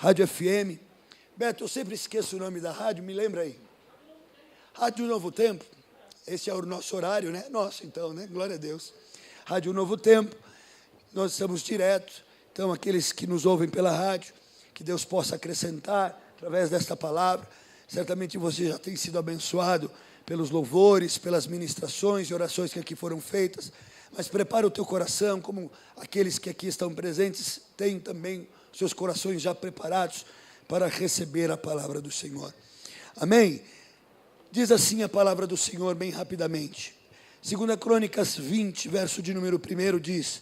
Rádio FM. Beto, eu sempre esqueço o nome da rádio, me lembra aí. Rádio Novo Tempo. Esse é o nosso horário, né? Nosso, então, né? Glória a Deus. Rádio Novo Tempo. Nós estamos direto. Então, aqueles que nos ouvem pela rádio, que Deus possa acrescentar através desta palavra. Certamente você já tem sido abençoado pelos louvores, pelas ministrações e orações que aqui foram feitas. Mas prepara o teu coração, como aqueles que aqui estão presentes têm também seus corações já preparados para receber a palavra do Senhor. Amém? Diz assim a palavra do Senhor bem rapidamente. 2 Crônicas 20, verso de número 1 diz: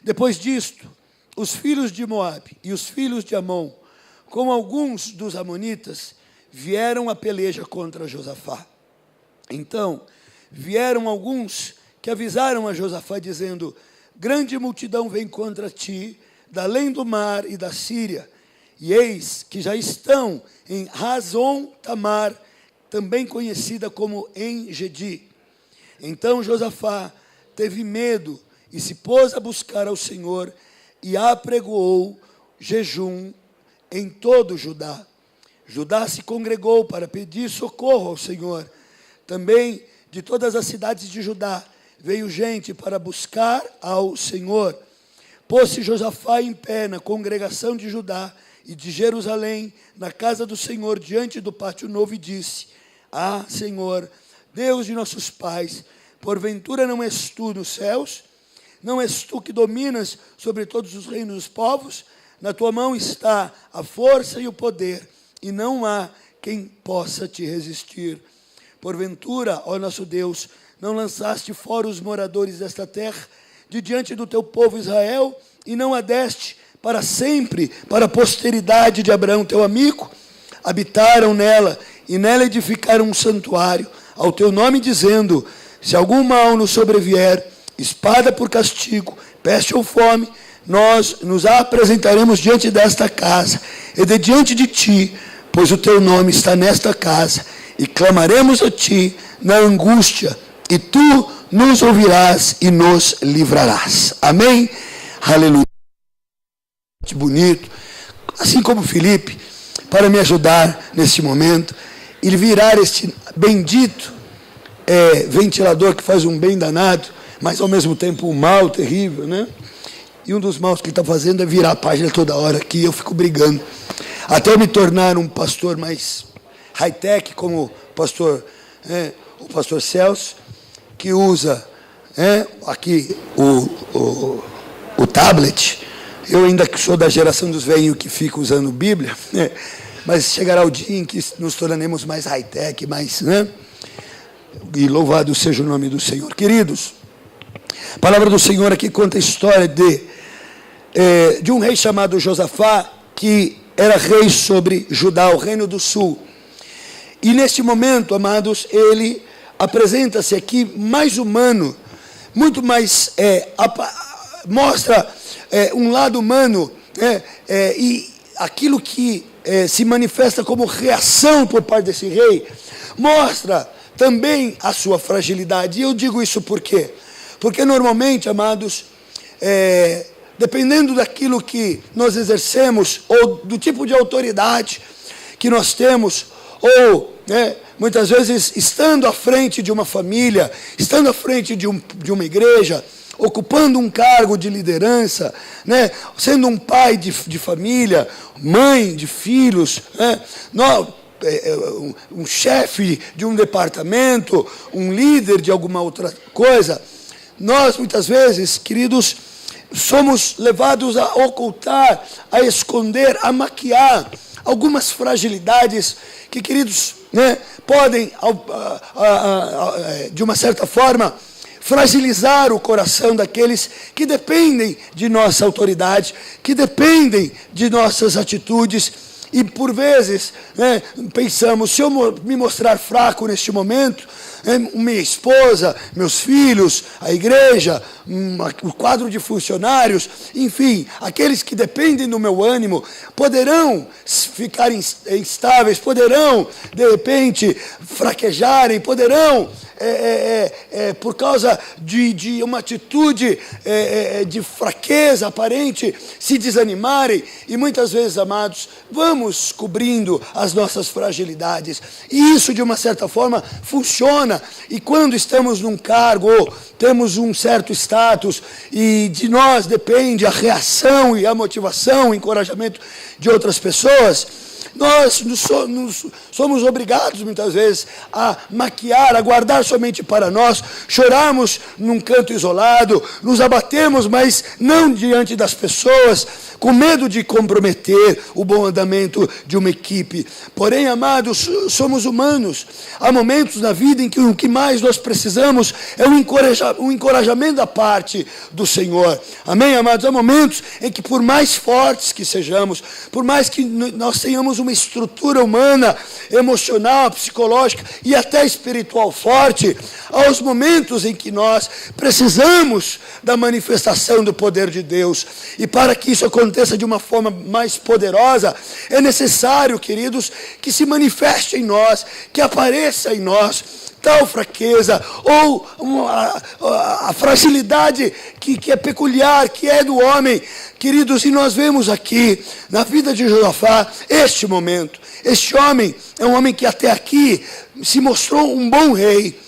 Depois disto, os filhos de Moabe e os filhos de Amon, com alguns dos amonitas, vieram à peleja contra Josafá. Então, vieram alguns que avisaram a Josafá, dizendo: grande multidão vem contra ti, da além do mar e da Síria, e eis que já estão em Hazon-Tamar, também conhecida como En-Gedi. Então Josafá teve medo e se pôs a buscar ao Senhor e apregoou jejum em todo Judá. Judá se congregou para pedir socorro ao Senhor. Também de todas as cidades de Judá veio gente para buscar ao Senhor. Pôs-se Josafá em pé na congregação de Judá e de Jerusalém, na casa do Senhor, diante do pátio novo, e disse: Ah, Senhor, Deus de nossos pais, porventura não és tu nos céus? Não és tu que dominas sobre todos os reinos dos povos? Na tua mão está a força e o poder, e não há quem possa te resistir. Porventura, ó nosso Deus, não lançaste fora os moradores desta terra, de diante do teu povo Israel, e não a deste para sempre, para a posteridade de Abraão teu amigo? Habitaram nela, e nela edificaram um santuário ao teu nome, dizendo: se algum mal nos sobrevier, espada por castigo, peste ou fome, nós nos apresentaremos diante desta casa e de diante de ti, pois o teu nome está nesta casa, e clamaremos a ti na angústia, e tu nos ouvirás e nos livrarás. Amém? Aleluia. Que bonito. Assim como Felipe, para me ajudar neste momento, e virar este bendito ventilador que faz um bem danado, mas ao mesmo tempo um mal terrível, né? E um dos maus que ele está fazendo é virar a página toda hora aqui, eu fico brigando. Até eu me tornar um pastor mais high-tech, como o pastor Celso, que usa aqui o tablet. Eu ainda que sou da geração dos velhinhos que fica usando Bíblia, mas chegará o dia em que nos tornaremos mais high-tech, mais, e louvado seja o nome do Senhor. Queridos, a palavra do Senhor aqui conta a história de um rei chamado Josafá, que era rei sobre Judá, o reino do sul. E neste momento, amados, ele apresenta-se aqui mais humano, muito mais, mostra um lado humano, e aquilo que se manifesta como reação por parte desse rei, mostra também a sua fragilidade. E eu digo isso por quê? Porque normalmente, amados, dependendo daquilo que nós exercemos, ou do tipo de autoridade que nós temos, ou muitas vezes estando à frente de uma família, estando à frente de uma igreja, ocupando um cargo de liderança, sendo um pai de família, mãe de filhos, um chefe de um departamento, um líder de alguma outra coisa, nós muitas vezes, queridos, somos levados a ocultar, a esconder, a maquiar algumas fragilidades que, queridos, podem, de uma certa forma, fragilizar o coração daqueles que dependem de nossa autoridade, que dependem de nossas atitudes. E por vezes, pensamos, se eu me mostrar fraco neste momento, minha esposa, meus filhos, a igreja, o quadro de funcionários, enfim, aqueles que dependem do meu ânimo, poderão ficar instáveis, poderão, de repente, fraquejarem, poderão, por causa de uma atitude de fraqueza aparente, se desanimarem. E muitas vezes, amados, vamos cobrindo as nossas fragilidades. E isso, de uma certa forma, funciona. E quando estamos num cargo, temos um certo status, e de nós depende a reação e a motivação, o encorajamento de outras pessoas, nós somos obrigados, muitas vezes, a maquiar, a guardar somente para nós, chorarmos num canto isolado, nos abatemos, mas não diante das pessoas, com medo de comprometer o bom andamento de uma equipe. Porém, amados, somos humanos. Há momentos na vida em que o que mais nós precisamos é um encorajamento da parte do Senhor. Amém, amados? Há momentos em que, por mais fortes que sejamos, por mais que nós tenhamos uma estrutura humana, emocional, psicológica e até espiritual forte, há os momentos em que nós precisamos da manifestação do poder de Deus. E para que isso aconteça de uma forma mais poderosa, é necessário, queridos, que se manifeste em nós, que apareça em nós tal fraqueza, ou a fragilidade que é peculiar, que é do homem. Queridos, e nós vemos aqui, na vida de Josafá, este momento. Este homem é um homem que até aqui se mostrou um bom rei,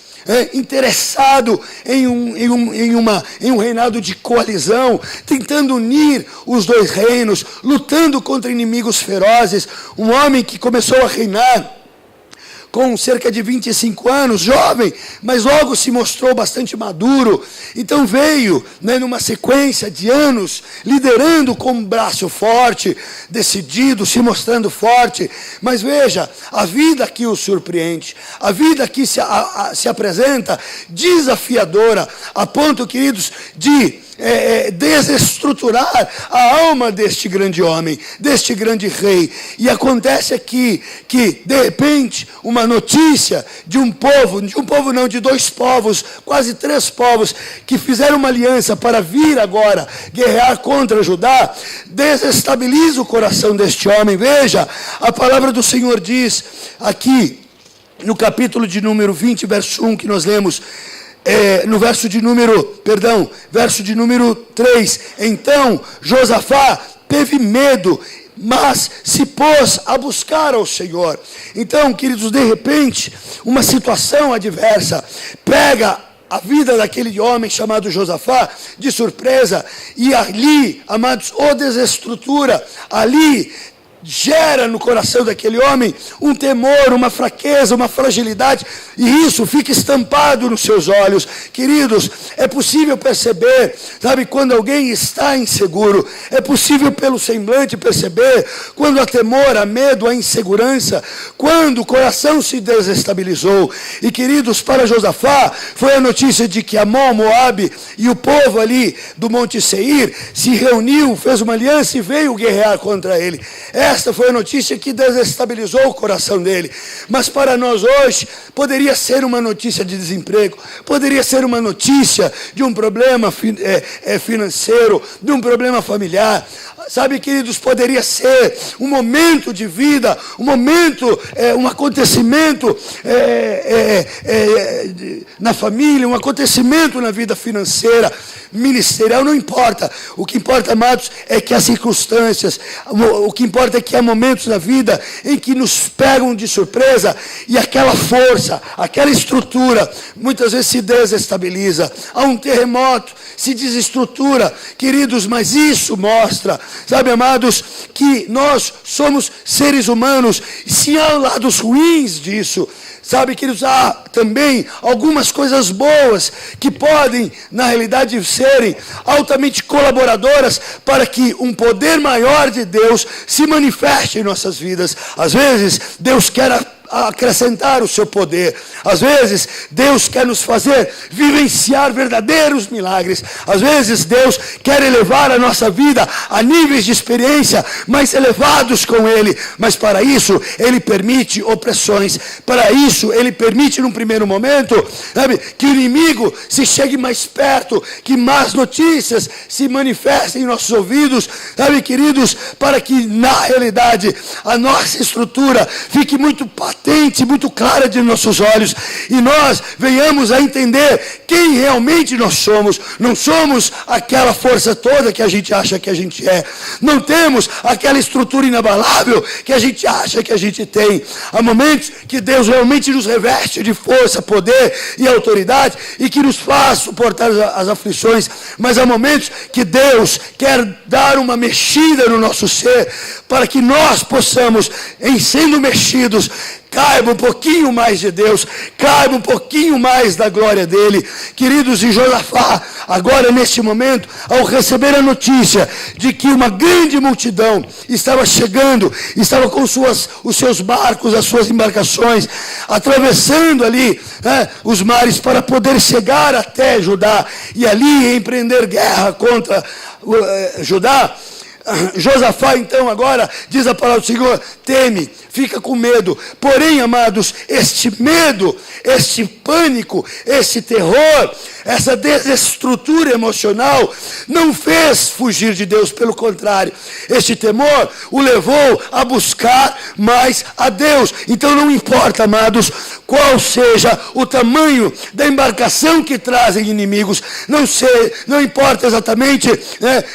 interessado em um reinado de coalizão, tentando unir os dois reinos, lutando contra inimigos ferozes. Um homem que começou a reinar com cerca de 25 anos, jovem, mas logo se mostrou bastante maduro. Então veio, numa sequência de anos, liderando com um braço forte, decidido, se mostrando forte. Mas veja, a vida aqui o surpreende, a vida aqui se apresenta desafiadora, a ponto, queridos, de desestruturar a alma deste grande homem, deste grande rei. E acontece aqui que, de repente, uma notícia de um povo não, de dois povos, quase três povos, que fizeram uma aliança para vir agora guerrear contra Judá, desestabiliza o coração deste homem. Veja, a palavra do Senhor diz aqui, no capítulo de número 20, verso 1, que nós lemos, no verso de número 3, então Josafá teve medo, mas se pôs a buscar ao Senhor. Então, queridos, de repente, uma situação adversa pega a vida daquele homem chamado Josafá de surpresa, e ali, amados, o desestrutura, ali gera no coração daquele homem um temor, uma fraqueza, uma fragilidade, e isso fica estampado nos seus olhos. Queridos, é possível perceber, sabe, quando alguém está inseguro, é possível pelo semblante perceber quando há temor, há medo, há insegurança, quando o coração se desestabilizou. E, queridos, para Josafá foi a notícia de que Amon, Moabe e o povo ali do Monte Seir se reuniu, fez uma aliança e veio guerrear contra ele. Esta foi a notícia que desestabilizou o coração dele. Mas para nós hoje, poderia ser uma notícia de desemprego, poderia ser uma notícia de um problema financeiro, de um problema familiar. Sabe, queridos, poderia ser um momento de vida, um momento, um acontecimento na família, um acontecimento na vida financeira, ministerial, não importa. O que importa, amados, é que as circunstâncias, o que importa é que há momentos na vida em que nos pegam de surpresa e aquela força, aquela estrutura, muitas vezes se desestabiliza. Há um terremoto, se desestrutura, queridos, mas isso mostra, sabe, amados, que nós somos seres humanos, e se há lados ruins disso, sabe, queridos, há também algumas coisas boas que podem, na realidade, serem altamente colaboradoras para que um poder maior de Deus se manifeste em nossas vidas. Às vezes, Deus quer acrescentar o seu poder. Às vezes, Deus quer nos fazer vivenciar verdadeiros milagres. Às vezes, Deus quer elevar a nossa vida a níveis de experiência mais elevados com Ele. Mas para isso, Ele permite opressões. Para isso, Ele permite num primeiro momento, sabe, que o inimigo se chegue mais perto, que más notícias se manifestem em nossos ouvidos, sabe, queridos, para que na realidade a nossa estrutura fique muito patente, muito clara de nossos olhos, e nós venhamos a entender quem realmente nós somos. Não somos aquela força toda que a gente acha que a gente é, não temos aquela estrutura inabalável que a gente acha que a gente tem. Há momentos que Deus realmente nos reveste de força, poder e autoridade, e que nos faz suportar as aflições, mas há momentos que Deus quer dar uma mexida no nosso ser, para que nós possamos, em sendo mexidos, caiba um pouquinho mais de Deus, caiba um pouquinho mais da glória dele. Queridos, e Josafá, agora neste momento, ao receber a notícia de que uma grande multidão estava chegando, estava com os seus barcos, as suas embarcações, atravessando ali os mares para poder chegar até Judá, e ali empreender guerra contra Judá, Josafá então agora, diz a palavra do Senhor, teme, fica com medo. Porém, amados, este medo, este pânico, este terror, essa desestrutura emocional não fez fugir de Deus, pelo contrário, este temor o levou a buscar mais a Deus. Então não importa, amados, qual seja o tamanho da embarcação que trazem inimigos, não importa exatamente,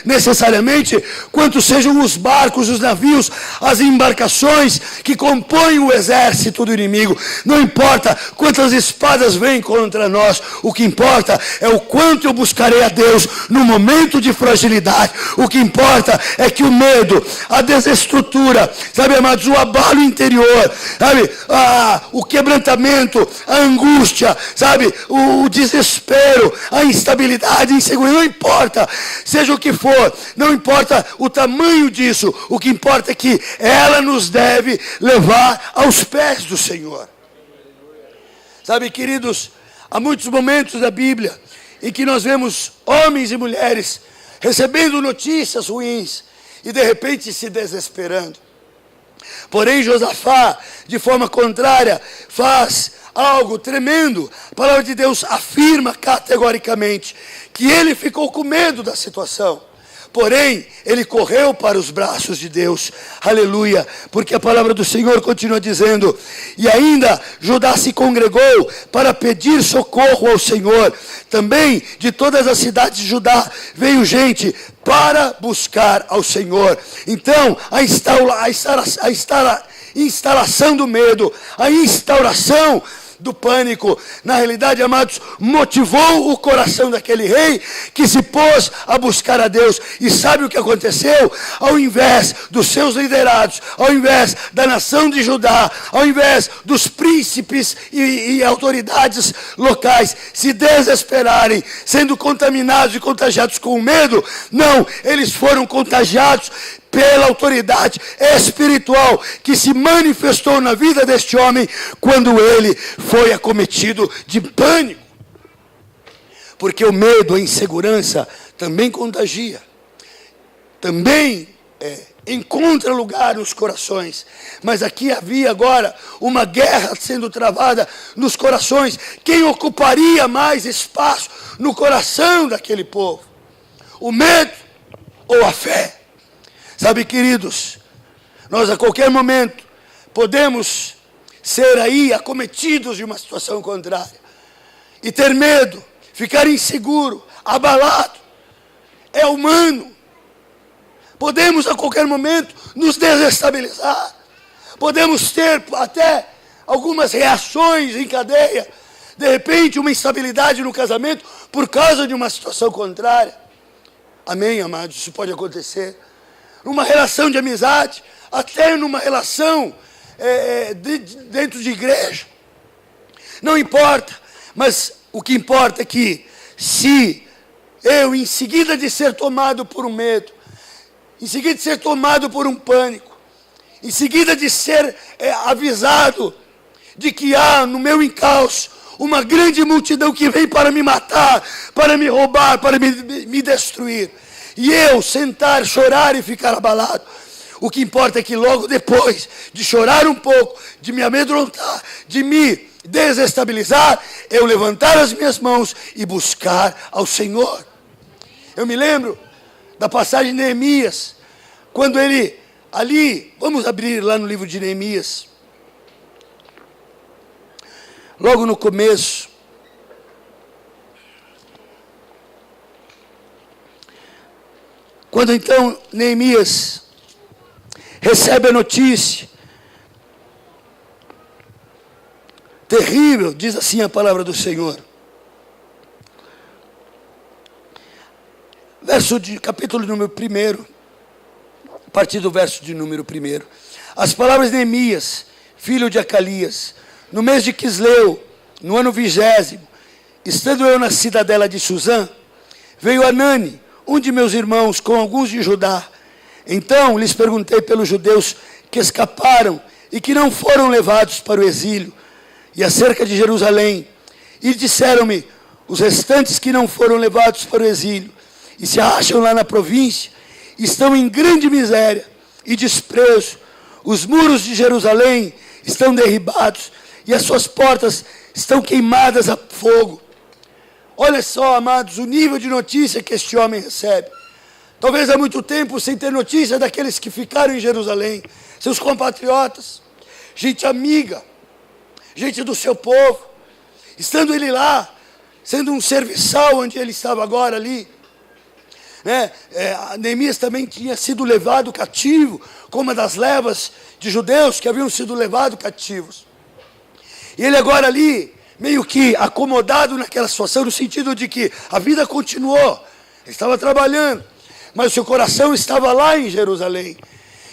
necessariamente, quantos sejam os barcos, os navios, as embarcações que compõem o exército do inimigo, não importa quantas espadas vêm contra nós, o que importa é o quanto eu buscarei a Deus no momento de fragilidade. O que importa é que o medo, a desestrutura, sabe, amados, o abalo interior, sabe, o quebrantamento, a angústia, sabe, o desespero, a instabilidade, a insegurança, não importa, seja o que for, não importa o tamanho disso, o que importa é que ela nos deve levar aos pés do Senhor. Sabe, queridos, há muitos momentos da Bíblia em que nós vemos homens e mulheres recebendo notícias ruins e de repente se desesperando. Porém, Josafá, de forma contrária, faz algo tremendo. A palavra de Deus afirma categoricamente que ele ficou com medo da situação. Porém, ele correu para os braços de Deus, aleluia, porque a palavra do Senhor continua dizendo, e ainda Judá se congregou para pedir socorro ao Senhor, também de todas as cidades de Judá veio gente para buscar ao Senhor. Então, a instalação do medo, a instauração do pânico, na realidade, amados, motivou o coração daquele rei que se pôs a buscar a Deus. E sabe o que aconteceu? Ao invés dos seus liderados, ao invés da nação de Judá, ao invés dos príncipes e autoridades locais se desesperarem, sendo contaminados e contagiados com medo, não, eles foram contagiados pela autoridade espiritual que se manifestou na vida deste homem quando ele foi acometido de pânico. Porque o medo, a insegurança também contagia, também encontra lugar nos corações. Mas aqui havia agora uma guerra sendo travada nos corações. Quem ocuparia mais espaço no coração daquele povo? O medo ou a fé? Sabe, queridos, nós a qualquer momento podemos ser aí acometidos de uma situação contrária e ter medo, ficar inseguro, abalado. É humano. Podemos a qualquer momento nos desestabilizar. Podemos ter até algumas reações em cadeia. De repente, uma instabilidade no casamento por causa de uma situação contrária. Amém, amados? Isso pode acontecer. Numa relação de amizade, até numa relação dentro de igreja. Não importa, mas o que importa é que se eu, em seguida de ser tomado por um medo, em seguida de ser tomado por um pânico, em seguida de ser avisado de que há no meu encalço uma grande multidão que vem para me matar, para me roubar, para me destruir. E eu sentar, chorar e ficar abalado. O que importa é que logo depois de chorar um pouco, de me amedrontar, de me desestabilizar, eu levantar as minhas mãos e buscar ao Senhor. Eu me lembro da passagem de Neemias, quando ele ali, vamos abrir lá no livro de Neemias, logo no começo, quando então Neemias recebe a notícia terrível, diz assim a palavra do Senhor. Capítulo número 1, a partir do verso de número 1. As palavras de Neemias, filho de Acalias, no mês de Quisleu, no ano 20º, estando eu na cidadela de Suzã, veio Anani, um de meus irmãos, com alguns de Judá. Então lhes perguntei pelos judeus que escaparam e que não foram levados para o exílio, e acerca de Jerusalém. E disseram-me, os restantes que não foram levados para o exílio, e se acham lá na província, estão em grande miséria e desprezo. Os muros de Jerusalém estão derribados, e as suas portas estão queimadas a fogo. Olha só, amados, o nível de notícia que este homem recebe. Talvez há muito tempo sem ter notícia daqueles que ficaram em Jerusalém, seus compatriotas, gente amiga, gente do seu povo, estando ele lá, sendo um serviçal onde ele estava agora ali. Neemias também tinha sido levado cativo, como uma das levas de judeus que haviam sido levados cativos. E ele agora ali, meio que acomodado naquela situação, no sentido de que a vida continuou, ele estava trabalhando, mas o seu coração estava lá em Jerusalém.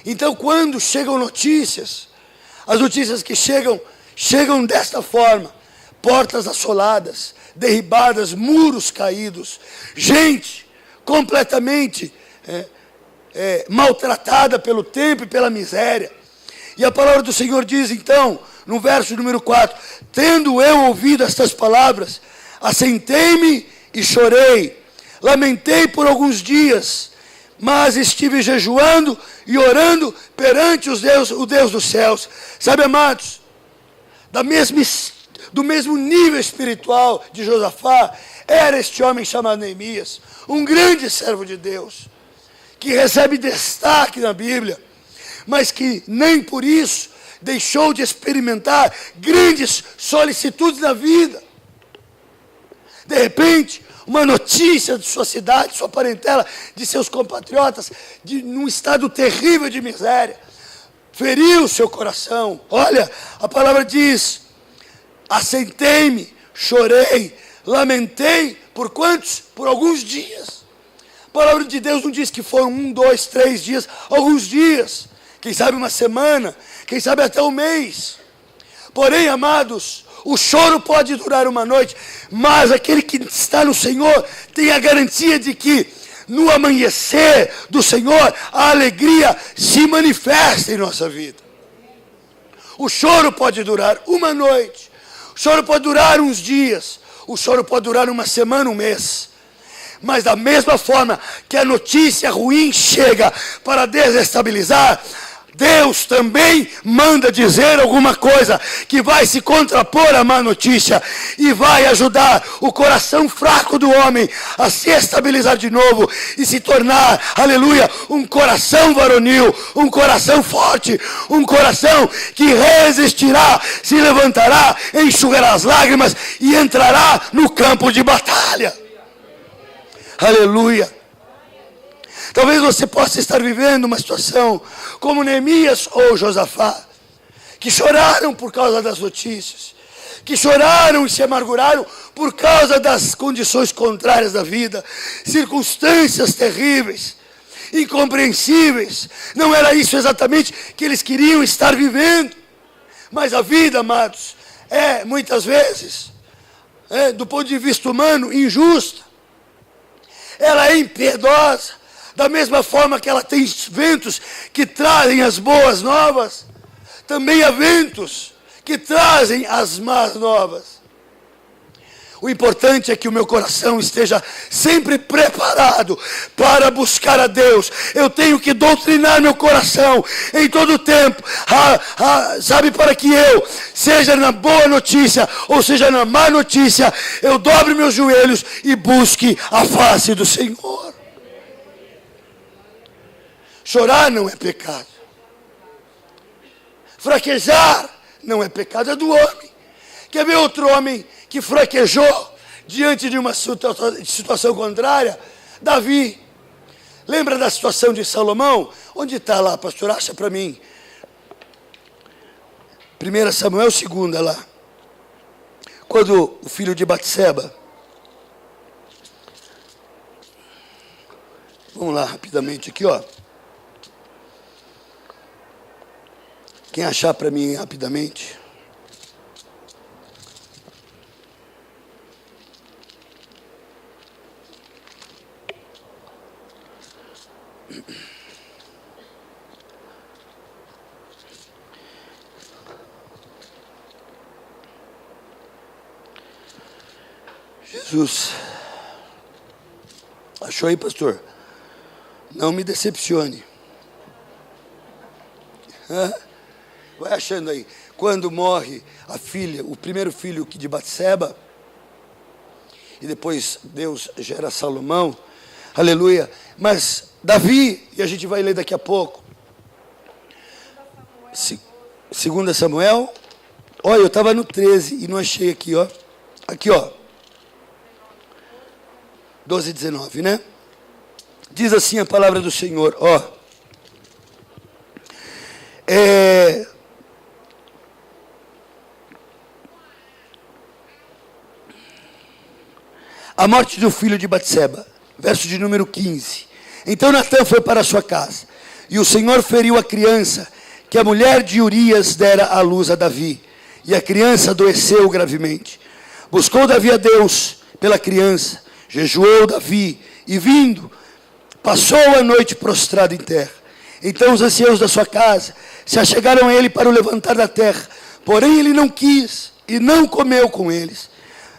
Então quando chegam notícias, as notícias que chegam desta forma: portas assoladas, derribadas, muros caídos, gente completamente maltratada pelo tempo e pela miséria. E a palavra do Senhor diz então, no verso número 4, tendo eu ouvido estas palavras, assentei-me e chorei, lamentei por alguns dias, mas estive jejuando e orando perante o Deus dos céus. Sabe, amados, do mesmo nível espiritual de Josafá, era este homem chamado Neemias, um grande servo de Deus, que recebe destaque na Bíblia, mas que nem por isso deixou de experimentar grandes solicitudes na vida. De repente, uma notícia de sua cidade, sua parentela, de seus compatriotas, num estado terrível de miséria, feriu o seu coração. Olha, a palavra diz, assentei-me, chorei, lamentei, por quantos? Por alguns dias. A palavra de Deus não diz que foram 1, 2, 3 dias, alguns dias, quem sabe uma semana, quem sabe até um mês. Porém, amados, o choro pode durar uma noite, mas aquele que está no Senhor tem a garantia de que no amanhecer do Senhor a alegria se manifesta em nossa vida. O choro pode durar uma noite, o choro pode durar uns dias, o choro pode durar uma semana, um mês. Mas da mesma forma que a notícia ruim chega para desestabilizar, Deus também manda dizer alguma coisa que vai se contrapor à má notícia e vai ajudar o coração fraco do homem a se estabilizar de novo e se tornar, aleluia, um coração varonil, um coração forte, um coração que resistirá, se levantará, enxugará as lágrimas e entrará no campo de batalha. Aleluia. Talvez você possa estar vivendo uma situação como Neemias ou Josafá, que choraram por causa das notícias, que choraram e se amarguraram por causa das condições contrárias da vida, circunstâncias terríveis, incompreensíveis. Não era isso exatamente que eles queriam estar vivendo. Mas a vida, amados, é muitas vezes, do ponto de vista humano, injusta. Ela é impiedosa. Da mesma forma que ela tem ventos que trazem as boas novas, também há ventos que trazem as más novas. O importante é que o meu coração esteja sempre preparado para buscar a Deus. Eu tenho que doutrinar meu coração em todo o tempo, sabe, para que eu, seja na boa notícia ou seja na má notícia, eu dobre meus joelhos e busque a face do Senhor. Chorar não é pecado. Fraquejar não é pecado, é do homem. Quer ver outro homem que fraquejou diante de uma situação contrária? Davi. Lembra da situação de Salomão? Onde está lá, pastor? Acha para mim. 1 Samuel 2 lá. Quando o filho de Batseba. Vamos lá rapidamente aqui, ó. Quem achar para mim rapidamente. Jesus. Achou aí, pastor? Não me decepcione. Vai achando aí. Quando morre a filha, o primeiro filho de Batseba, e depois Deus gera Salomão, aleluia. Mas Davi, e a gente vai ler daqui a pouco, 2 Samuel, olha, eu estava no 13 e não achei aqui, ó. Aqui, ó. 12 e 19, né? Diz assim a palavra do Senhor, ó. A morte do filho de Batseba, verso de número 15. Então Natã foi para a sua casa, e o Senhor feriu a criança, que a mulher de Urias dera à luz a Davi, e a criança adoeceu gravemente. Buscou Davi a Deus pela criança, jejuou Davi, e vindo, passou a noite prostrado em terra. Então os anciãos da sua casa se achegaram a ele para o levantar da terra, porém ele não quis, e não comeu com eles.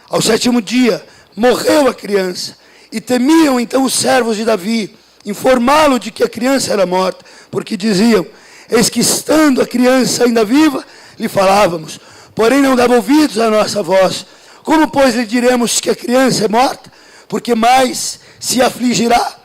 Ao 7º dia, morreu a criança, e temiam então os servos de Davi informá-lo de que a criança era morta, porque diziam, eis que estando a criança ainda viva, lhe falávamos, porém não dava ouvidos à nossa voz. Como, pois, lhe diremos que a criança é morta? Porque mais se afligirá.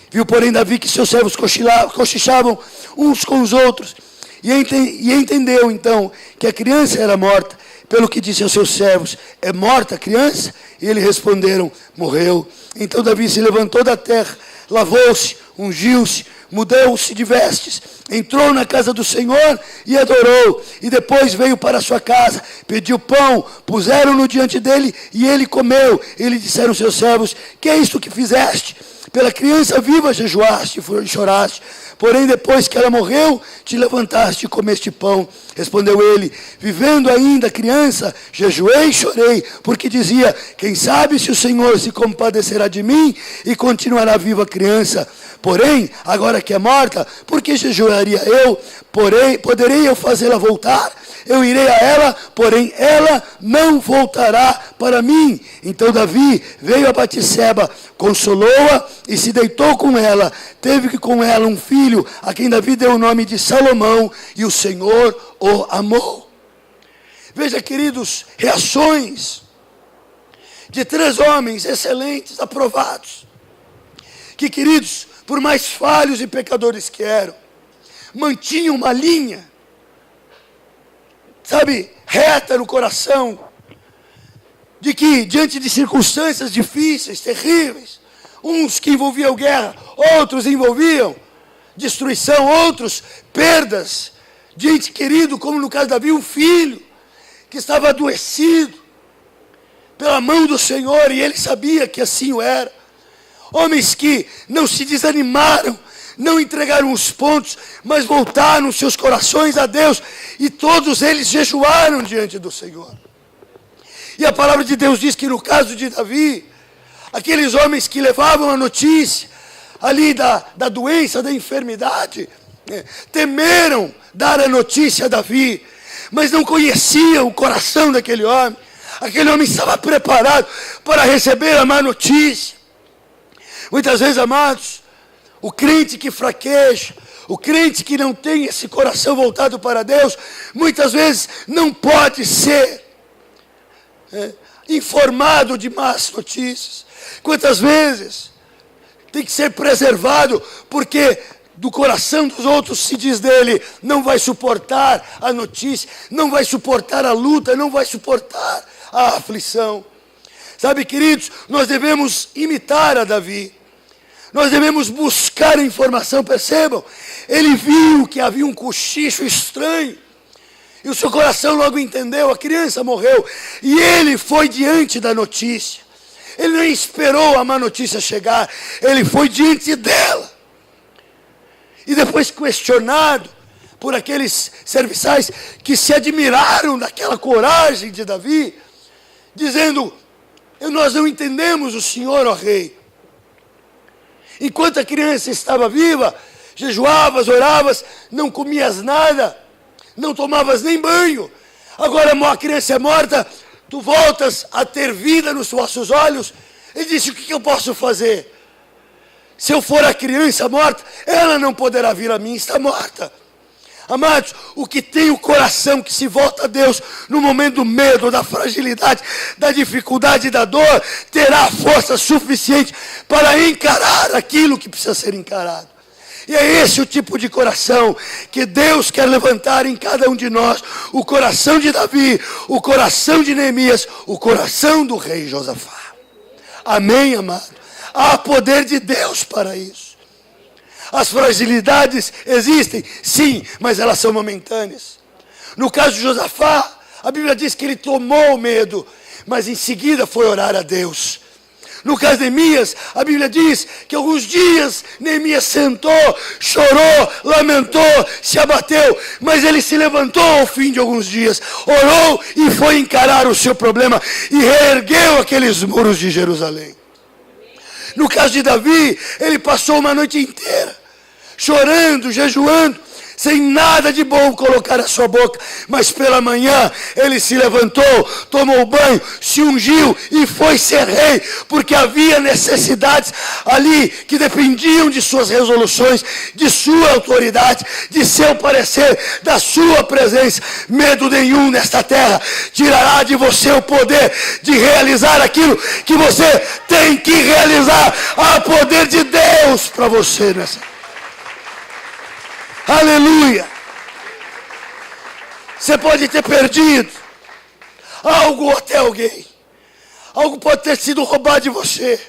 Viu, porém, Davi que seus servos cochichavam uns com os outros, e entendeu então que a criança era morta, pelo que disse aos seus servos, é morta a criança? E eles responderam, morreu. Então Davi se levantou da terra, lavou-se, ungiu-se, mudou-se de vestes, entrou na casa do Senhor e adorou, e depois veio para a sua casa, pediu pão, puseram-no diante dele, e ele comeu. E lhe disseram seus servos, que é isto que fizeste? Pela criança viva jejuaste e choraste, porém depois que ela morreu, te levantaste e comeste pão. Respondeu ele, vivendo ainda a criança, jejuei e chorei, porque dizia, quem sabe se o Senhor se compadecerá de mim e continuará viva a criança. Porém, agora que é morta, por que jejuaria eu? Porém, poderei eu fazê-la voltar? Eu irei a ela, porém ela não voltará para mim. Então Davi veio a Batseba, consolou-a e se deitou com ela. Teve com ela um filho, a quem Davi deu o nome de Salomão, e o Senhor o amou. Veja, queridos, reações de 3 homens excelentes, aprovados, que, queridos, por mais falhos e pecadores que eram, mantinham uma linha, sabe, reta no coração, de que diante de circunstâncias difíceis, terríveis, uns que envolviam guerra, outros envolviam destruição, outros perdas, de ente querido, como no caso de Davi, um filho que estava adoecido pela mão do Senhor, e ele sabia que assim o era. Homens que não se desanimaram, não entregaram os pontos, mas voltaram seus corações a Deus, e todos eles jejuaram diante do Senhor. E a palavra de Deus diz que no caso de Davi, aqueles homens que levavam a notícia ali da doença, da enfermidade, temeram dar a notícia a Davi, mas não conheciam o coração daquele homem. Aquele homem estava preparado para receber a má notícia. Muitas vezes, amados, o crente que fraqueja, o crente que não tem esse coração voltado para Deus, muitas vezes não pode ser informado de más notícias. Quantas vezes tem que ser preservado, porque do coração dos outros se diz dele, não vai suportar a notícia, não vai suportar a luta, não vai suportar a aflição. Sabe, queridos, nós devemos imitar a Davi. Nós devemos buscar a informação, percebam? Ele viu que havia um cochicho estranho. E o seu coração logo entendeu, a criança morreu. E ele foi diante da notícia. Ele não esperou a má notícia chegar. Ele foi diante dela. E depois questionado por aqueles serviçais que se admiraram daquela coragem de Davi, dizendo, nós não entendemos o Senhor, ó rei. Enquanto a criança estava viva, jejuavas, oravas, não comias nada, não tomavas nem banho. Agora a criança é morta, tu voltas a ter vida nos vossos olhos. Ele disse, o que eu posso fazer? Se eu for a criança morta, ela não poderá vir a mim, está morta. Amados, o que tem o coração que se volta a Deus no momento do medo, da fragilidade, da dificuldade e da dor, terá força suficiente para encarar aquilo que precisa ser encarado. E é esse o tipo de coração que Deus quer levantar em cada um de nós. O coração de Davi, o coração de Neemias, o coração do rei Josafá. Amém, amado? Há poder de Deus para isso. As fragilidades existem, sim, mas elas são momentâneas. No caso de Josafá, a Bíblia diz que ele tomou o medo, mas em seguida foi orar a Deus. No caso de Neemias, a Bíblia diz que alguns dias Neemias sentou, chorou, lamentou, se abateu, mas ele se levantou ao fim de alguns dias, orou e foi encarar o seu problema e reergueu aqueles muros de Jerusalém. No caso de Davi, ele passou uma noite inteira chorando, jejuando, sem nada de bom colocar na sua boca, mas pela manhã ele se levantou, tomou banho, se ungiu e foi ser rei, porque havia necessidades ali que dependiam de suas resoluções, de sua autoridade, de seu parecer, da sua presença. Medo nenhum nesta terra tirará de você o poder de realizar aquilo que você tem que realizar. Há poder de Deus para você nessa terra. Aleluia! Você pode ter perdido algo ou até alguém. Algo pode ter sido roubado de você.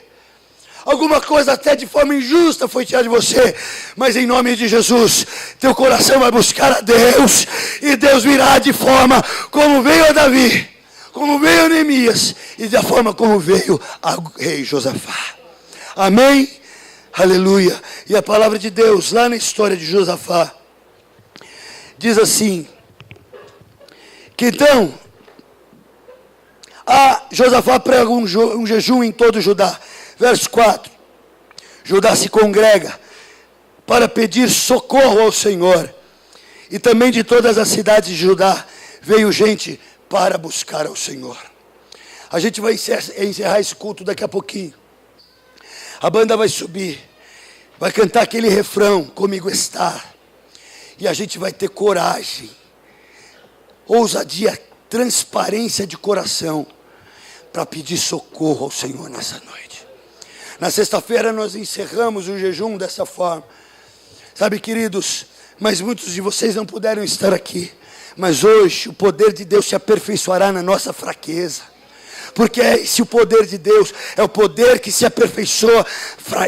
Alguma coisa até de forma injusta foi tirada de você. Mas em nome de Jesus, teu coração vai buscar a Deus. E Deus virá de forma como veio a Davi, como veio a Neemias, e da forma como veio ao rei Josafá. Amém? Aleluia. E a palavra de Deus, lá na história de Josafá, diz assim, que então, Josafá prega um jejum em todo Judá. Verso 4, Judá se congrega para pedir socorro ao Senhor. E também de todas as cidades de Judá veio gente para buscar ao Senhor. A gente vai encerrar esse culto daqui a pouquinho. A banda vai subir, vai cantar aquele refrão, comigo está. E a gente vai ter coragem, ousadia, transparência de coração, para pedir socorro ao Senhor nessa noite. Na sexta-feira nós encerramos o jejum dessa forma. Sabe, queridos, mas muitos de vocês não puderam estar aqui. Mas hoje o poder de Deus se aperfeiçoará na nossa fraqueza. Porque se o poder de Deus é o poder que se aperfeiçoa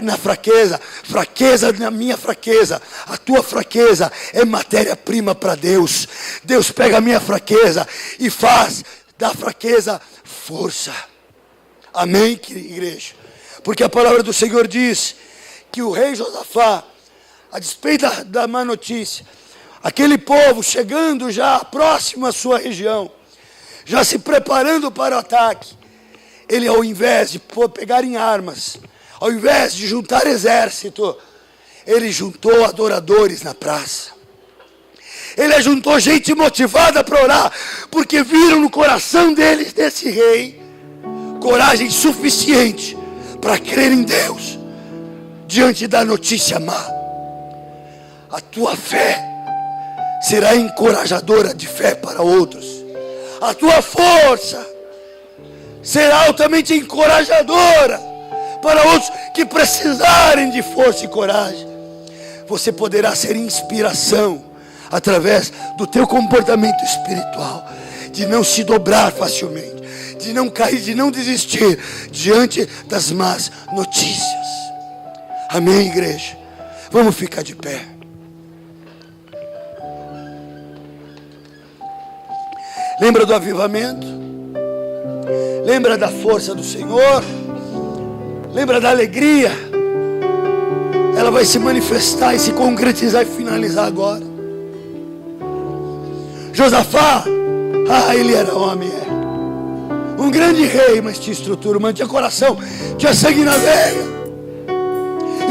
na fraqueza, fraqueza na minha fraqueza, a tua fraqueza é matéria-prima para Deus. Deus pega a minha fraqueza e faz da fraqueza força. Amém, igreja? Porque a palavra do Senhor diz que o rei Josafá, a despeito da má notícia, aquele povo chegando já próximo à sua região, já se preparando para o ataque, ele, ao invés de pegar em armas, ao invés de juntar exército, ele juntou adoradores na praça. Ele ajuntou gente motivada para orar, porque viram no coração deles, desse rei, coragem suficiente para crer em Deus, diante da notícia má. A tua fé será encorajadora de fé para outros. A tua força será altamente encorajadora para outros que precisarem de força e coragem. Você poderá ser inspiração através do teu comportamento espiritual, de não se dobrar facilmente, de não cair, de não desistir diante das más notícias. Amém, igreja? Vamos ficar de pé. Lembra do avivamento? Lembra da força do Senhor? Lembra da alegria? Ela vai se manifestar e se concretizar e finalizar agora. Josafá, ele era homem, um grande rei, mas tinha estrutura humana, tinha coração, tinha sangue na veia.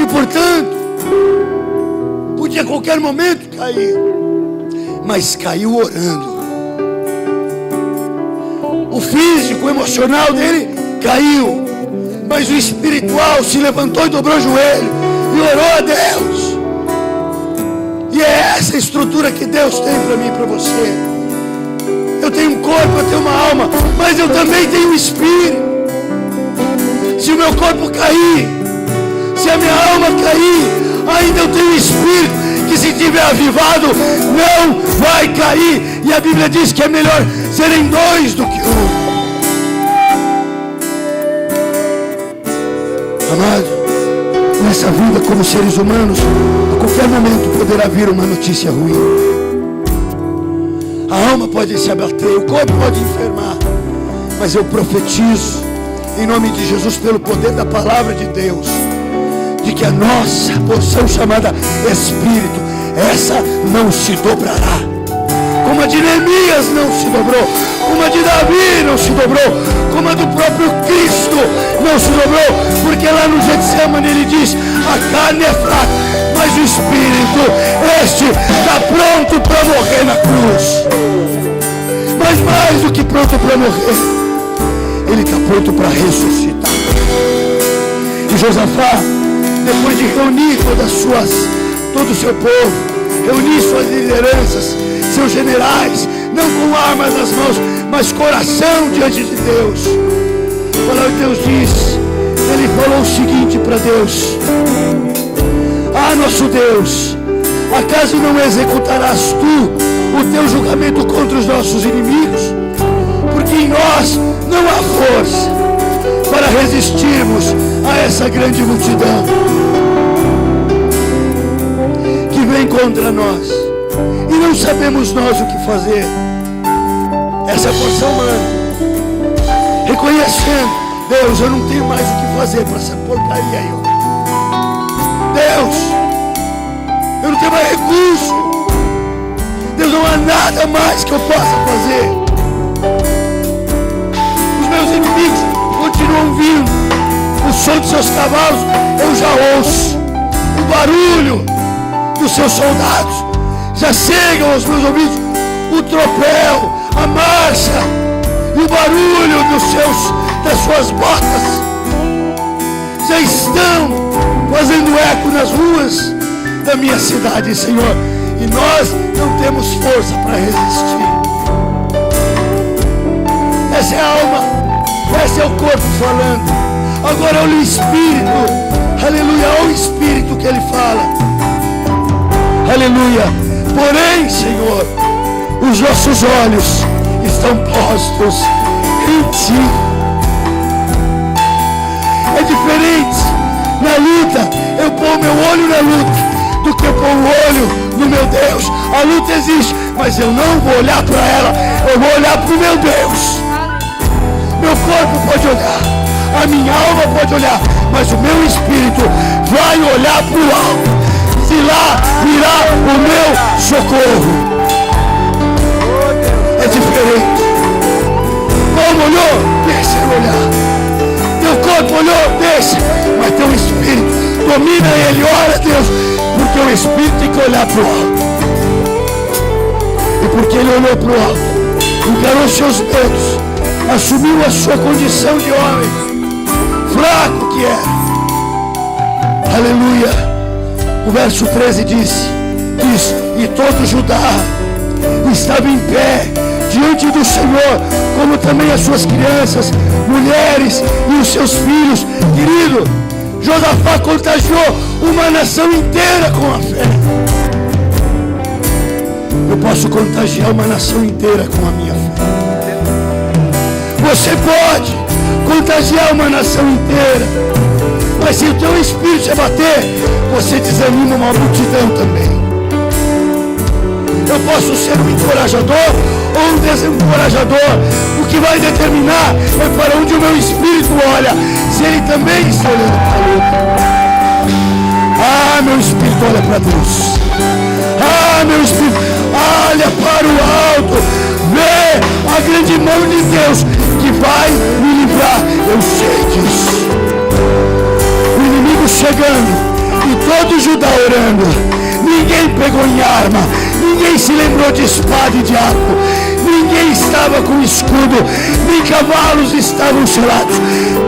E portanto, podia a qualquer momento cair, mas caiu orando. O físico, o emocional dele caiu, mas o espiritual se levantou e dobrou o joelho e orou a Deus. E é essa estrutura que Deus tem para mim e para você. Eu tenho um corpo, eu tenho uma alma, mas eu também tenho um espírito. Se o meu corpo cair, se a minha alma cair, ainda eu tenho um espírito que, se tiver avivado, não vai cair. E a Bíblia diz que é melhor serem dois do que um. Amado, nessa vida como seres humanos, a qualquer momento poderá vir uma notícia ruim. A alma pode se abater, o corpo pode enfermar, mas eu profetizo em nome de Jesus, pelo poder da palavra de Deus, de que a nossa porção chamada Espírito, essa não se dobrará, como a de Neemias não se dobrou, como a de Davi não se dobrou, como a do próprio Cristo não se dobrou, porque lá no Getsemane ele diz: a carne é fraca, mas o Espírito, este está pronto para morrer na cruz. Mas mais do que pronto para morrer, ele está pronto para ressuscitar. E Josafá, depois de reunir todo o seu povo, reunir suas lideranças, seus generais, não com armas nas mãos, mas coração diante de Deus. A palavra de Deus diz, ele falou o seguinte para Deus: nosso Deus, acaso não executarás tu o teu julgamento contra os nossos inimigos? Porque em nós não há força para resistirmos a essa grande multidão que vem contra nós, e não sabemos nós o que fazer. Essa é a porção humana, reconhecendo: Deus, eu não tenho mais o que fazer para essa porcaria aí, ó. Deus, eu não tenho mais recurso. Deus, não há nada mais que eu possa fazer. Os meus inimigos continuam vindo, o som de seus cavalos eu já ouço, o barulho dos seus soldados já chegam aos meus ouvidos, o tropel, a marcha e o barulho das suas botas já estão fazendo eco nas ruas da minha cidade, Senhor, e nós não temos força para resistir. Essa é a alma, esse é o corpo falando. Agora olha o Espírito, aleluia, olha o Espírito que ele fala, aleluia. Porém, Senhor, os nossos olhos estão postos em Ti. É diferente na luta eu pôr meu olho na luta do que eu pôr o olho no meu Deus. A luta existe, mas eu não vou olhar para ela, eu vou olhar para o meu Deus. Meu corpo pode olhar, a minha alma pode olhar, mas o meu espírito vai olhar para o alto. De lá virá o meu socorro. É diferente. Como olhou, deixa ele olhar. Teu corpo olhou, deixa, mas teu espírito domina ele. Ora, Deus, porque o espírito tem que olhar para o alto. porque ele olhou para o alto, encarou seus medos, assumiu a sua condição de homem, fraco que era. Aleluia. O verso 13 diz, e todo Judá estava em pé diante do Senhor, como também as suas crianças, mulheres e os seus filhos. Querido, Josafá contagiou uma nação inteira com a fé. Eu posso contagiar uma nação inteira com a minha fé. Você pode contagiar uma nação inteira, mas se o teu espírito se abater, você desanima uma multidão também. Eu posso ser um encorajador ou um desencorajador. O que vai determinar é para onde o meu espírito olha, se ele também está olhando para o outro. Ah, meu espírito olha para Deus. Ah, meu espírito olha para o alto, vê a grande mão de Deus que vai me livrar. Eu sei disso. O inimigo chegando e todo Judá orando. Ninguém pegou em arma, ninguém se lembrou de espada e de arco, ninguém estava com escudo, nem cavalos estavam selados.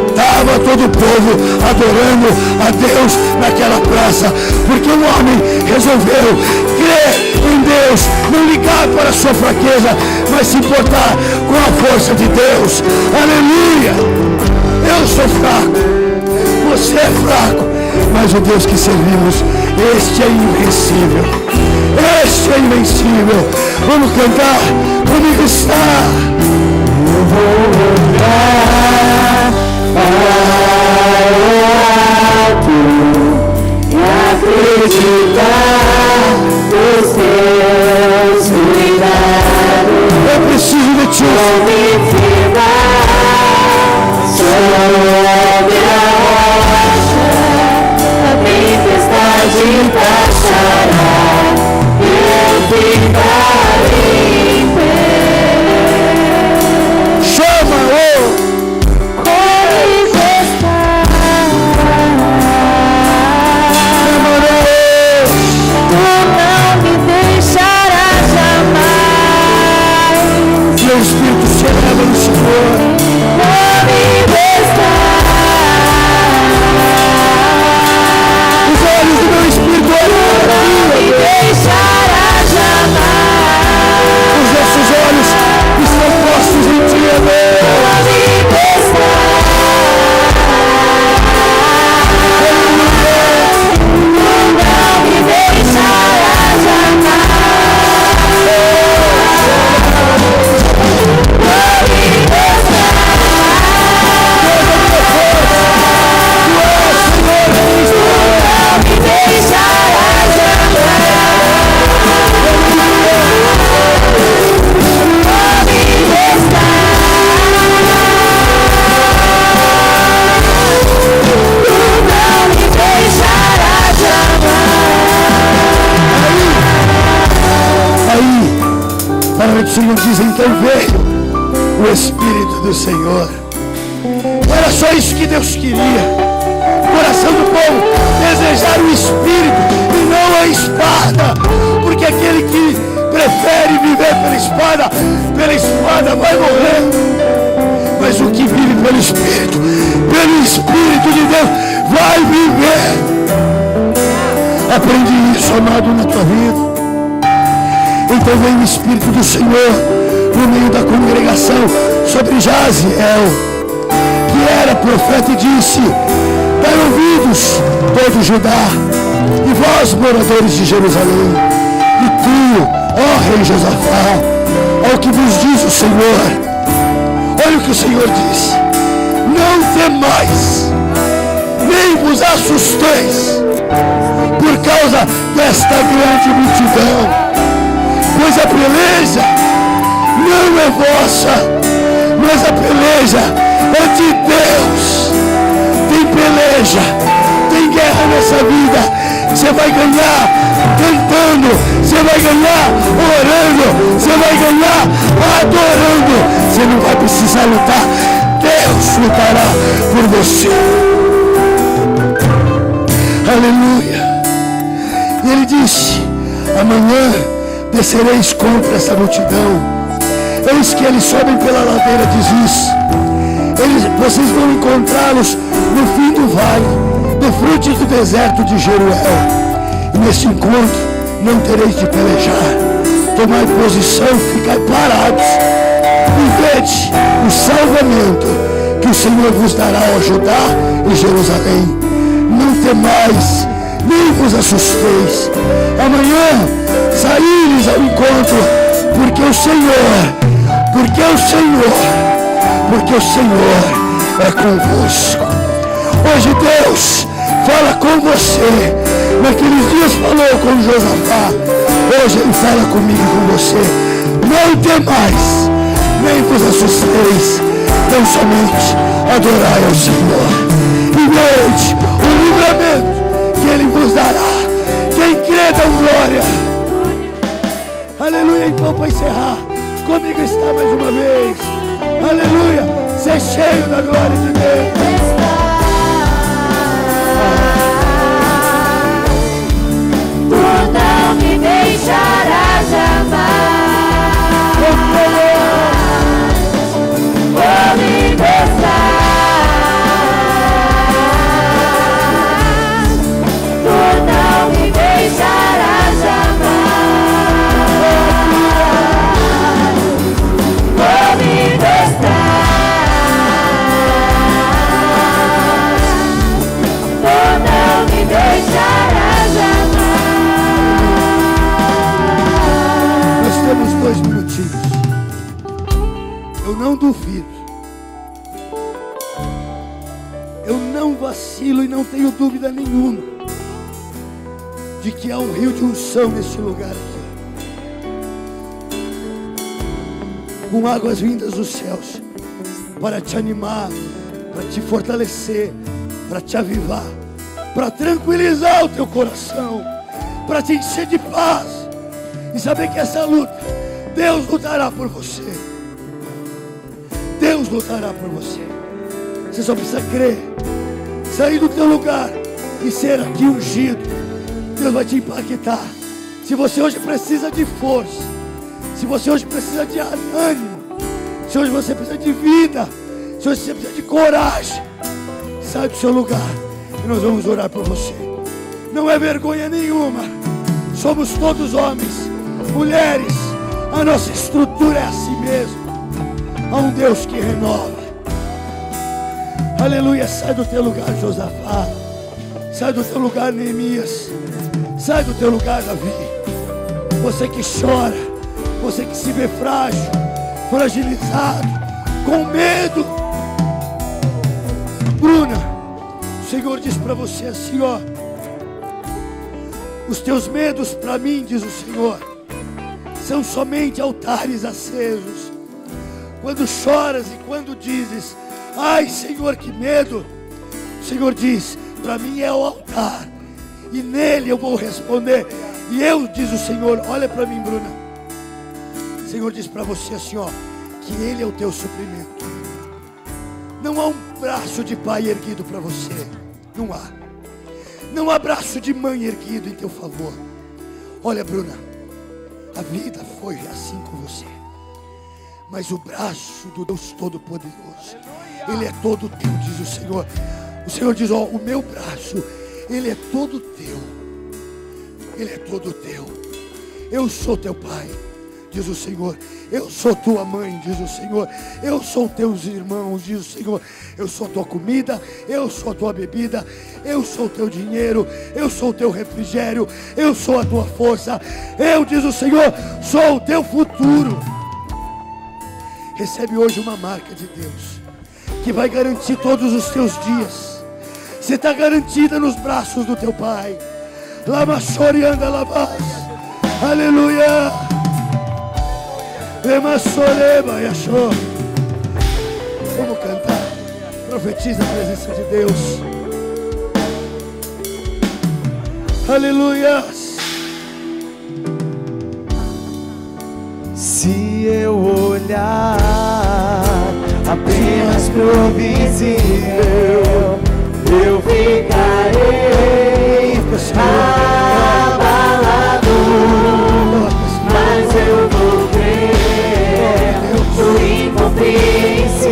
Estava todo o povo adorando a Deus naquela praça, porque o homem resolveu crer em Deus, não ligar para a sua fraqueza, mas se importar com a força de Deus. Aleluia! Eu sou fraco, você é fraco, mas o Deus que servimos, este é invencível. Este é invencível. Vamos cantar, comigo está. Eu vou olhar para o alto e acreditar nos teus cuidados. Eu preciso de ti. Vou me firmar sobre a tempestade passará, eu ficarei em pé. Chama-o! Comigo está. Tu não me deixarás jamais. Meu espírito se eleva no Senhor. Comigo está. Me deixará jamais. Os nossos olhos estão postos em ti, amigo. Não me deixará jamais. O Senhor diz, então veio o Espírito do Senhor. Era só isso que Deus queria. O coração do povo desejar o Espírito e não a espada, porque aquele que prefere viver pela espada vai morrer. Mas o que vive pelo Espírito de Deus vai viver. Aprende isso, amado, na tua vida. Então veio o Espírito do Senhor no meio da congregação sobre Jaziel, que era profeta, e disse: dai ouvidos, todo Judá, e vós, moradores de Jerusalém, e tu, ó rei Josafá, ao que vos diz o Senhor. Olha o que o Senhor diz: não temais, nem vos assusteis por causa desta grande multidão, pois a peleja não é vossa, mas a peleja é de Deus. Tem peleja, tem guerra nessa vida. Você vai ganhar cantando, você vai ganhar orando, você vai ganhar adorando. Você não vai precisar lutar, Deus lutará por você. Aleluia. E ele disse: amanhã descereis contra essa multidão. Eis que eles sobem pela ladeira de Ziz. Vocês vão encontrá-los no fim do vale, defronte do deserto de Jeruel. E nesse encontro não tereis de pelejar. Tomai posição, ficai parados e vede o salvamento que o Senhor vos dará ao Judá e Jerusalém. Não temais, nem vos assusteis. Amanhã saíres ao encontro, porque o Senhor é convosco. Hoje Deus fala com você. Naqueles dias falou com Josafá. Hoje Ele fala comigo e com você. Não temais, nem vos assusteis. Tão somente adorai ao Senhor. E vede o livramento que Ele vos dará. Quem crê dá glória. Aleluia. Então, para encerrar, comigo está mais uma vez. Aleluia. Ser cheio da glória de Deus. Tu não me deixarás jamais. Vou me gostar. Tu não me deixarás jamais. Vou me gostar. Nós temos 2 minutinhos. Eu não duvido. Eu não vacilo e não tenho dúvida nenhuma de que há um rio de unção neste lugar aqui, com águas vindas dos céus, para te animar, para te fortalecer, para te avivar, para tranquilizar o teu coração, para te encher de paz e saber que essa luta, Deus lutará por você. Deus lutará por você. Você só precisa crer, sair do teu lugar e ser aqui ungido. Deus vai te impactar. Se você hoje precisa de força, se você hoje precisa de ânimo, se hoje você precisa de vida, se hoje você precisa de coragem, sai do seu lugar e nós vamos orar por você. Não é vergonha nenhuma. Somos todos homens, mulheres. A nossa estrutura é assim mesmo. Há um Deus que renova. Aleluia. Sai do teu lugar, Josafá. Sai do teu lugar, Neemias. Sai do teu lugar, Davi. Você que chora, você que se vê frágil, fragilizado, com medo. Bruna, o Senhor diz para você assim, ó: os teus medos para mim, diz o Senhor, são somente altares acesos. Quando choras e quando dizes: ai, Senhor, que medo, o Senhor diz: para mim é o altar, e nele eu vou responder. E eu, diz o Senhor, olha para mim, Bruna, o Senhor diz para você assim, ó, que Ele é o teu suprimento. Não há um braço de pai erguido para você. Não há. Não há braço de mãe erguido em teu favor. Olha, Bruna, a vida foi assim com você, mas o braço do Deus Todo-Poderoso, Ele é todo teu, diz o Senhor. O Senhor diz, ó, o meu braço, Ele é todo teu. Ele é todo teu. Eu sou teu pai, diz o Senhor. Eu sou tua mãe, diz o Senhor. Eu sou teus irmãos, diz o Senhor. Eu sou tua comida, eu sou a tua bebida, eu sou o teu dinheiro, eu sou o teu refrigério, eu sou a tua força. Eu, diz o Senhor, sou o teu futuro. Recebe hoje uma marca de Deus que vai garantir todos os teus dias. Você está garantida nos braços do teu Pai. Lama chorianda lavaz. Aleluia. Lema soreba yachô. Vamos cantar. Profetiza a presença de Deus. Aleluia. Se eu olhar apenas pro visível, eu ficarei abalado,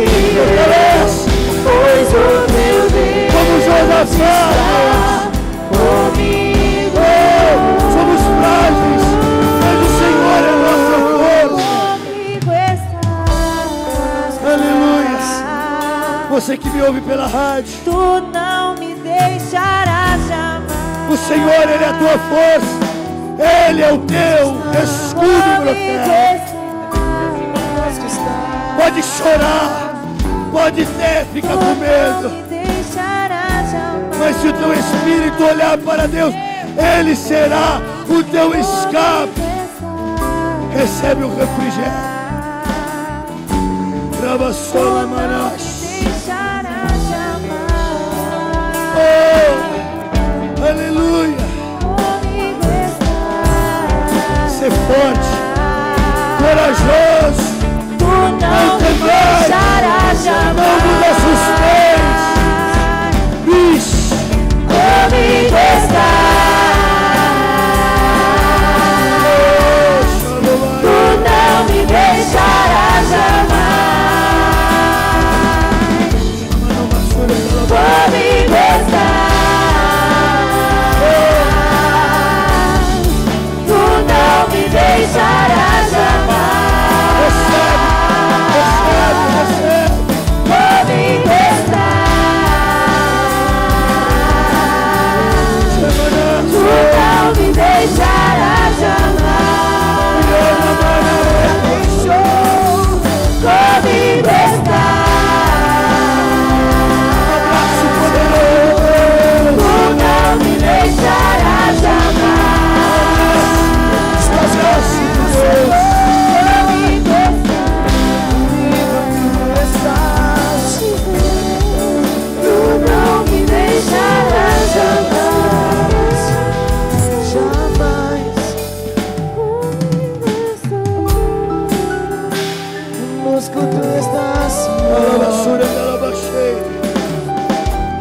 Fortalece. Pois o meu Deus Como Josafá, comigo. somos frágeis, mas o Senhor é a nossa força. Comigo estás. Aleluia. Você que me ouve pela rádio, Tu não me deixarás jamais. o Senhor, Ele é a tua força, Ele é o teu escudo e profeta. Pode chorar, pode ter, fica com medo, mas se o teu espírito olhar para Deus, Ele será o teu escape. Recebe o refrigério. Rabassola Manash. Oh, aleluia. Ser forte, corajoso. Tu não me deixarás jamais. Não nos assusteis. Vixe. Comigo estás. Tu não me deixarás jamais. Comigo estás. Tu não me deixarás jamais. Recebe, recebe, recebe. Comigo estás. Tu não me deixarás jamais. Comigo estás. Tu não me deixarás jamais. Comigo estás. Tu não me deixarás jamais. Jamais. Conosco tu estás, Alabaçura, Senhor. alabaxei.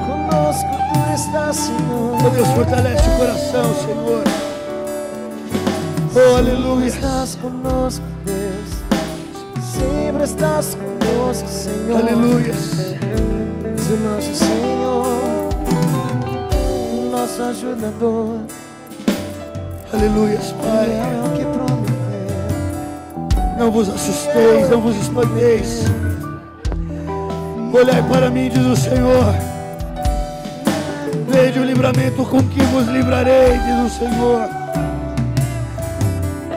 Conosco tu estás, Oh, Senhor. Deus, fortalece o coração, Senhor. Oh, aleluia. Estás conosco, Deus. Sempre estás conosco, Senhor. Aleluia. És o nosso Senhor, o nosso ajudador. Aleluia, Ele Pai. é o que prometeu. Não vos assusteis, não vos espanteis. Olhai para mim, diz o Senhor. Vede o livramento com que vos livrarei, diz o Senhor.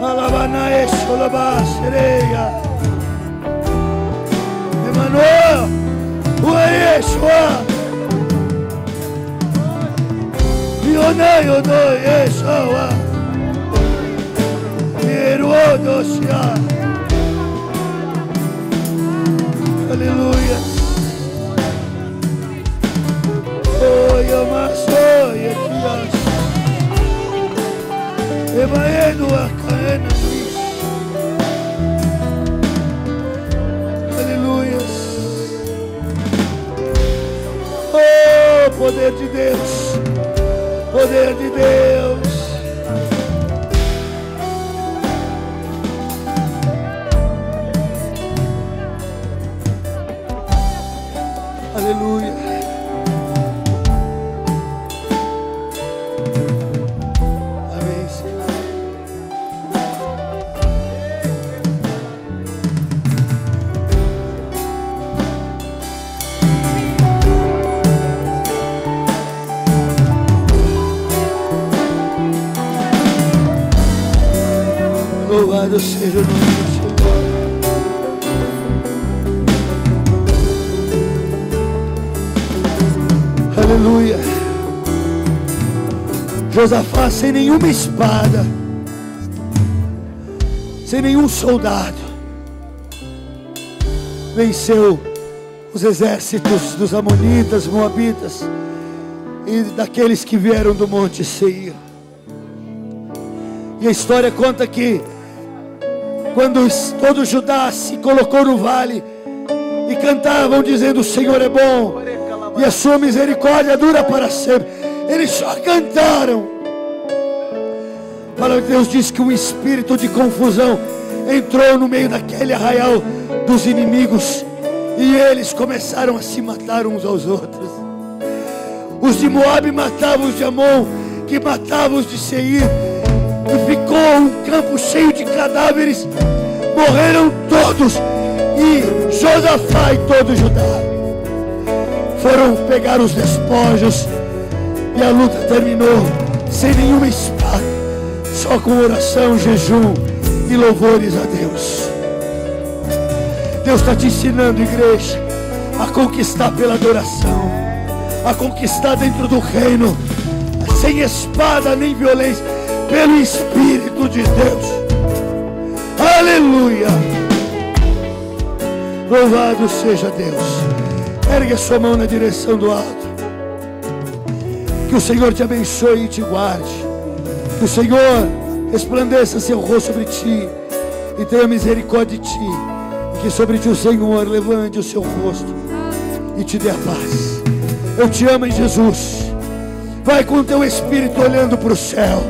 Alabanae, Sholabá, sereia. Emmanuel, o Yeshua. Yonei, Yodoi, Yeshua. Yeruodosia. Aleluia. Oh, Yamaso, Yetias. Emaenu, Akaena. Aleluia. Oh, poder de Deus. Poder de Deus. Aleluia. Amém, Senhor. Louvado seja o nome do Senhor. Aleluia. Josafá, sem nenhuma espada, sem nenhum soldado, venceu os exércitos dos amonitas, moabitas e daqueles que vieram do monte Seir. E a história conta que quando todo Judá se colocou no vale e cantavam dizendo: o Senhor é bom e a sua misericórdia dura para sempre, eles só cantaram. A palavra de Deus diz que um espírito de confusão entrou no meio daquele arraial dos inimigos, E eles começaram a se matar uns aos outros. Os de Moabe matavam os de Amon, que matavam os de Seir. E ficou um campo cheio de cadáveres. Morreram todos. E Josafá e todo Judá foram pegar os despojos. E a luta terminou sem nenhuma espada, só com oração, jejum e louvores a Deus. Deus está te ensinando, igreja, a conquistar pela adoração, a conquistar dentro do reino, sem espada nem violência, pelo Espírito de Deus. Aleluia! Louvado seja Deus. Ergue a sua mão na direção do alto. Que o Senhor te abençoe e te guarde. Que o Senhor resplandeça seu rosto sobre ti e tenha misericórdia de ti. E que sobre ti o Senhor levante o seu rosto e te dê a paz. Eu te amo em Jesus. Vai com o teu espírito olhando para o céu.